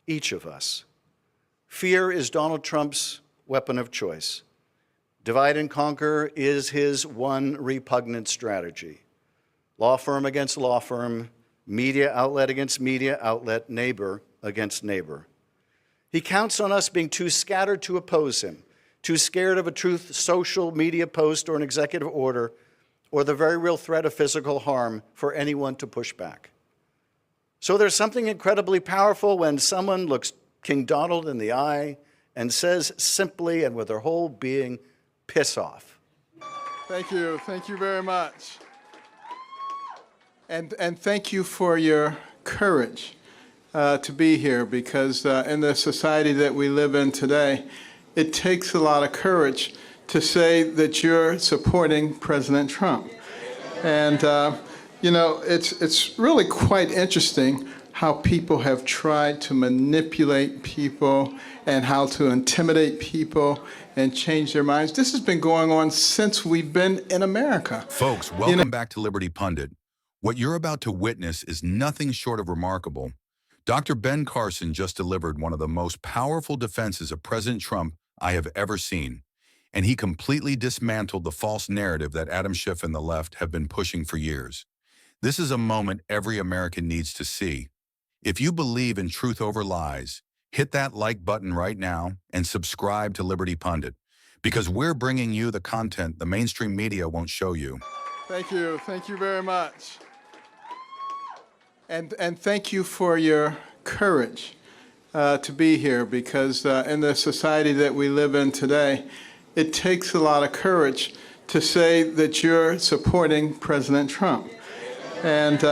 each of us. Fear is Donald Trump's weapon of choice. Divide and conquer is his one repugnant strategy. Law firm against law firm, media outlet against media outlet, neighbor against neighbor. He counts on us being too scattered to oppose him, too scared of a truth social media post or an executive order, or the very real threat of physical harm for anyone to push back. So there's something incredibly powerful when someone looks King Donald in the eye and says simply and with their whole being, piss off. Thank you very much. And thank you for your courage to be here, because in the society that we live in today, it takes a lot of courage to say that you're supporting President Trump. And you know, it's really quite interesting how people have tried to manipulate people and how to intimidate people and change their minds. This has been going on since we've been in America. Folks, welcome back to Liberty Pundit. What you're about to witness is nothing short of remarkable. Dr. Ben Carson just delivered one of the most powerful defenses of President Trump I have ever seen. And he completely dismantled the false narrative that Adam Schiff and the left have been pushing for years. This is a moment every American needs to see. If you believe in truth over lies, hit that like button right now and subscribe to Liberty Pundit, because we're bringing you the content the mainstream media won't show you. Thank you very much. And thank you for your courage to be here, because in the society that we live in today, it takes a lot of courage to say that you're supporting President Trump. And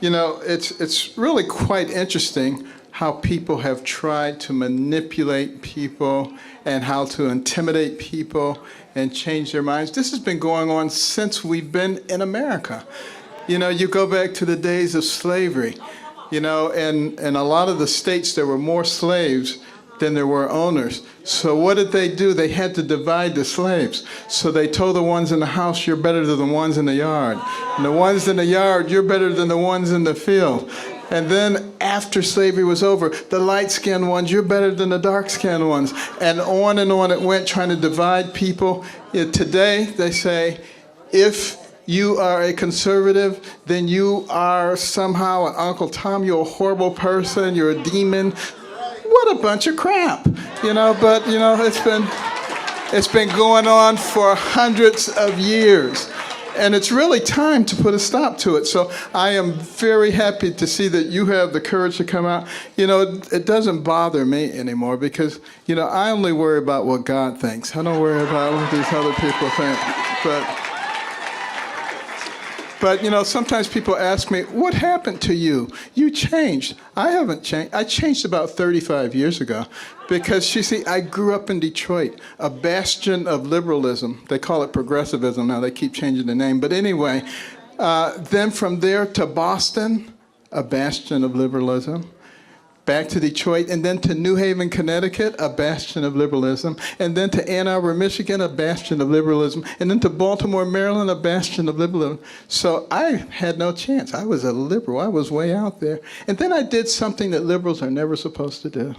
you know, it's really quite interesting how people have tried to manipulate people and how to intimidate people and change their minds. This has been going on since we've been in America. You know, you go back to the days of slavery, you know, and in a lot of the states there were more slaves than there were owners. So what did they do? They had to divide the slaves. So they told the ones in the house, you're better than the ones in the yard. And the ones in the yard, you're better than the ones in the field. And then after slavery was over, the light-skinned ones, you're better than the dark-skinned ones. And on it went, trying to divide people. Today, they say, if you are a conservative, then you are somehow an Uncle Tom, you're a horrible person, you're a demon. What a bunch of crap, you know, but, you know, it's been going on for hundreds of years. And it's really time to put a stop to it. So I am very happy to see that you have the courage to come out. You know, it doesn't bother me anymore because, you know, I only worry about what God thinks. I don't worry about what these other people think. But you know, sometimes people ask me, what happened to you? You changed. I haven't changed. I changed about 35 years ago because, you see, I grew up in Detroit, a bastion of liberalism. They call it progressivism now. They keep changing the name. But anyway, then from there to Boston, a bastion of liberalism. Back to Detroit, and then to New Haven, Connecticut, a bastion of liberalism, and then to Ann Arbor, Michigan, a bastion of liberalism, and then to Baltimore, Maryland, a bastion of liberalism. So I had no chance. I was a liberal. I was way out there. And then I did something that liberals are never supposed to do.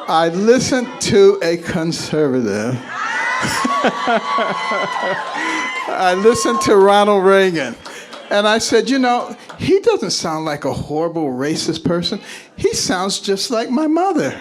I listened to a conservative. I listened to Ronald Reagan. And I said, you know, he doesn't sound like a horrible racist person. He sounds just like my mother.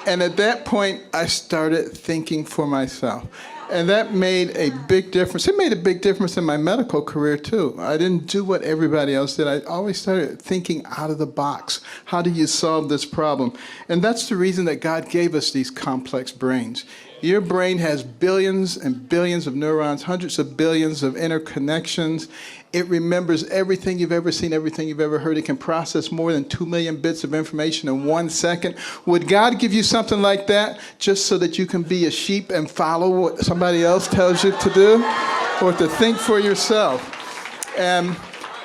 And at that point, I started thinking for myself. And that made a big difference. It made a big difference in my medical career, too. I didn't do what everybody else did. I always started thinking out of the box. How do you solve this problem? And that's the reason that God gave us these complex brains. Your brain has billions and billions of neurons, hundreds of billions of interconnections. It remembers everything you've ever seen, everything you've ever heard. It can process more than 2 million bits of information in 1 second. Would God give you something like that just so that you can be a sheep and follow what somebody else tells you to do? Or to think for yourself? And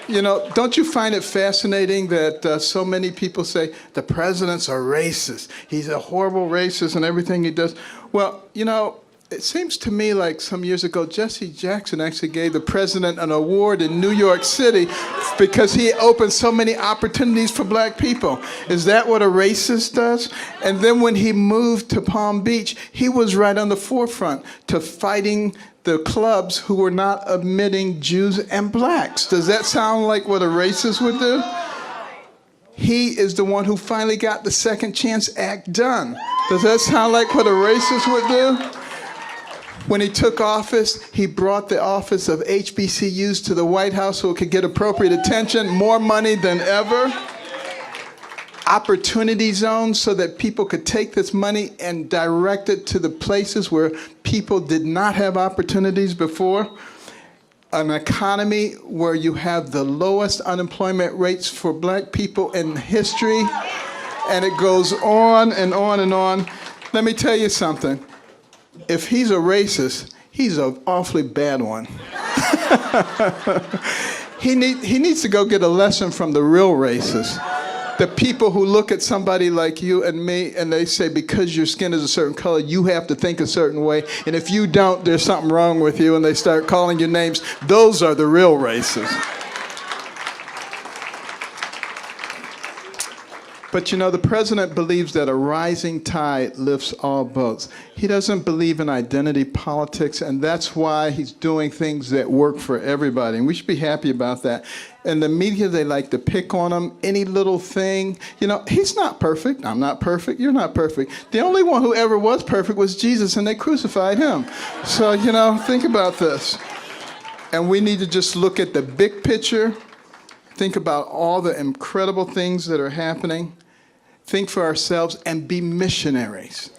you know, don't you find it fascinating that so many people say the president's a racist? He's a horrible racist and everything he does. Well, you know, It seems to me like some years ago, Jesse Jackson actually gave the president an award in New York City because he opened so many opportunities for black people. Is that what a racist does? And then when he moved to Palm Beach, he was right on the forefront to fighting the clubs who were not admitting Jews and blacks. Does that sound like what a racist would do? He is the one who finally got the Second Chance Act done. Does that sound like what a racist would do? When he took office, he brought the office of HBCUs to the White House so it could get appropriate attention, more money than ever. Opportunity zones so that people could take this money and direct it to the places where people did not have opportunities before. An economy where you have the lowest unemployment rates for black people in history. And it goes on and on and on. Let me tell you something. If he's a racist, he's an awfully bad one. He needs to go get a lesson from the real racists. The people who look at somebody like you and me and they say, because your skin is a certain color, you have to think a certain way. And if you don't, there's something wrong with you. And they start calling you names. Those are the real racists. But you know, the president believes that a rising tide lifts all boats. He doesn't believe in identity politics, and that's why he's doing things that work for everybody. And we should be happy about that. And the media, they like to pick on him, any little thing. You know, he's not perfect. I'm not perfect. You're not perfect. The only one who ever was perfect was Jesus, and they crucified him. So, you know, think about this. And we need to just look at the big picture, think about all the incredible things that are happening. Think for ourselves and be missionaries.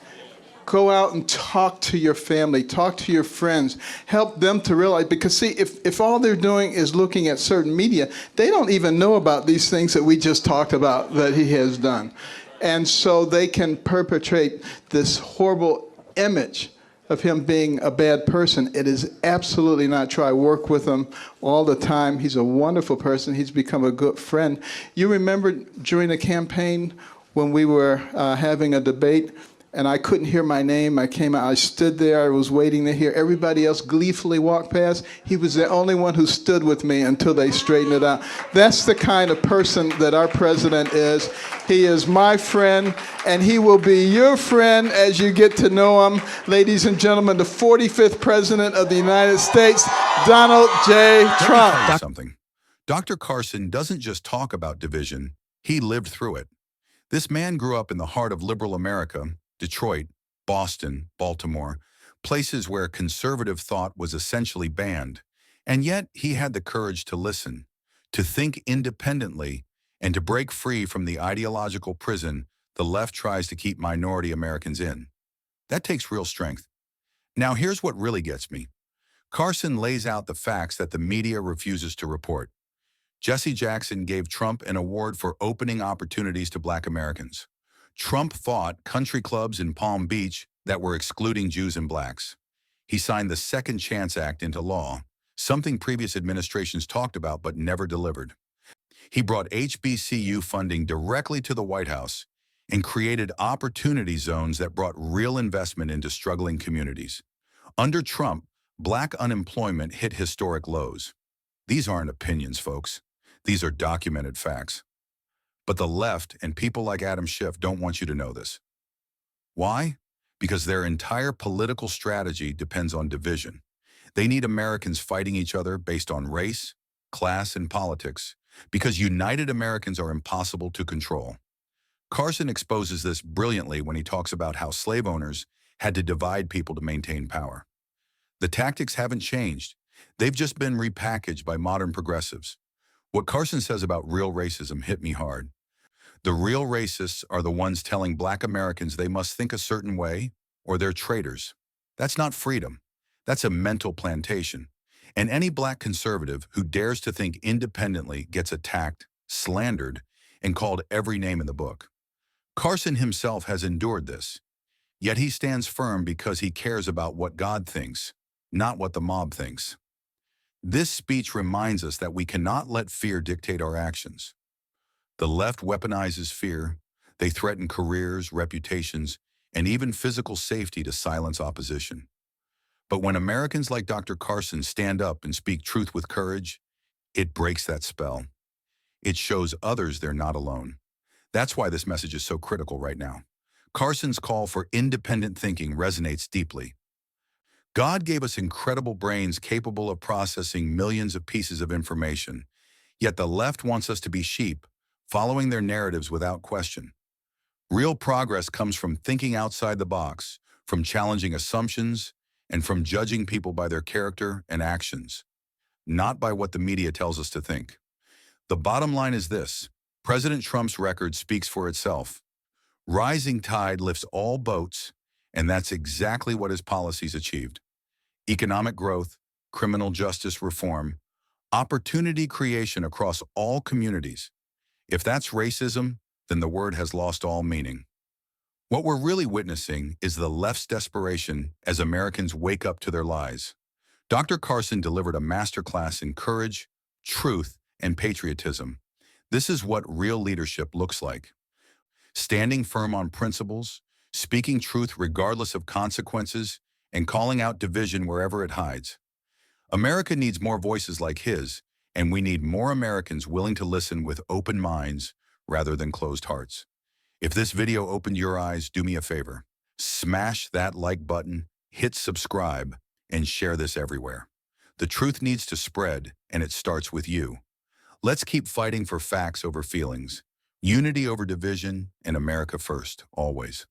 Go out and talk to your family, talk to your friends, help them to realize, because see, if all they're doing is looking at certain media, they don't even know about these things that we just talked about that he has done. And so they can perpetrate this horrible image of him being a bad person. It is absolutely not true. I work with him all the time. He's a wonderful person. He's become a good friend. You remember during the campaign when we were having a debate and I couldn't hear my name. I came out, I stood there, I was waiting to hear everybody else gleefully walk past. He was the only one who stood with me until they straightened it out. That's the kind of person that our president is. He is my friend, and he will be your friend as you get to know him. Ladies and gentlemen, the 45th president of the United States, Donald J. Trump. Something. Dr. Carson doesn't just talk about division, he lived through it. This man grew up in the heart of liberal America, Detroit, Boston, Baltimore, places where conservative thought was essentially banned. And yet he had the courage to listen, to think independently, and to break free from the ideological prison the left tries to keep minority Americans in. That takes real strength. Now here's what really gets me. Carson lays out the facts that the media refuses to report. Jesse Jackson gave Trump an award for opening opportunities to Black Americans. Trump fought country clubs in Palm Beach that were excluding Jews and blacks. He signed the Second Chance Act into law, something previous administrations talked about but never delivered. He brought HBCU funding directly to the White House and created opportunity zones that brought real investment into struggling communities. Under Trump, Black unemployment hit historic lows. These aren't opinions, folks. These are documented facts. But the left and people like Adam Schiff don't want you to know this. Why? Because their entire political strategy depends on division. They need Americans fighting each other based on race, class, and politics, because united Americans are impossible to control. Carson exposes this brilliantly when he talks about how slave owners had to divide people to maintain power. The tactics haven't changed. They've just been repackaged by modern progressives. What Carson says about real racism hit me hard. The real racists are the ones telling Black Americans they must think a certain way or they're traitors. That's not freedom. That's a mental plantation. And any Black conservative who dares to think independently gets attacked, slandered, and called every name in the book. Carson himself has endured this. Yet he stands firm because he cares about what God thinks, not what the mob thinks. This speech reminds us that we cannot let fear dictate our actions. The left weaponizes fear. They threaten careers, reputations, and even physical safety to silence opposition. But when Americans like Dr. Carson stand up and speak truth with courage, it breaks that spell. It shows others they're not alone. That's why this message is so critical right now. Carson's call for independent thinking resonates deeply. God gave us incredible brains capable of processing millions of pieces of information, yet the left wants us to be sheep, following their narratives without question. Real progress comes from thinking outside the box, from challenging assumptions, and from judging people by their character and actions, not by what the media tells us to think. The bottom line is this: President Trump's record speaks for itself. Rising tide lifts all boats, and that's exactly what his policies achieved. Economic growth, criminal justice reform, opportunity creation across all communities. If that's racism, then the word has lost all meaning. What we're really witnessing is the left's desperation as Americans wake up to their lies. Dr. Carson delivered a masterclass in courage, truth, and patriotism. This is what real leadership looks like. Standing firm on principles, speaking truth regardless of consequences, and calling out division wherever it hides. America needs more voices like his, and we need more Americans willing to listen with open minds rather than closed hearts. If this video opened your eyes, do me a favor. Smash that like button, hit subscribe, and share this everywhere. The truth needs to spread, and it starts with you. Let's keep fighting for facts over feelings, unity over division, and America first, always.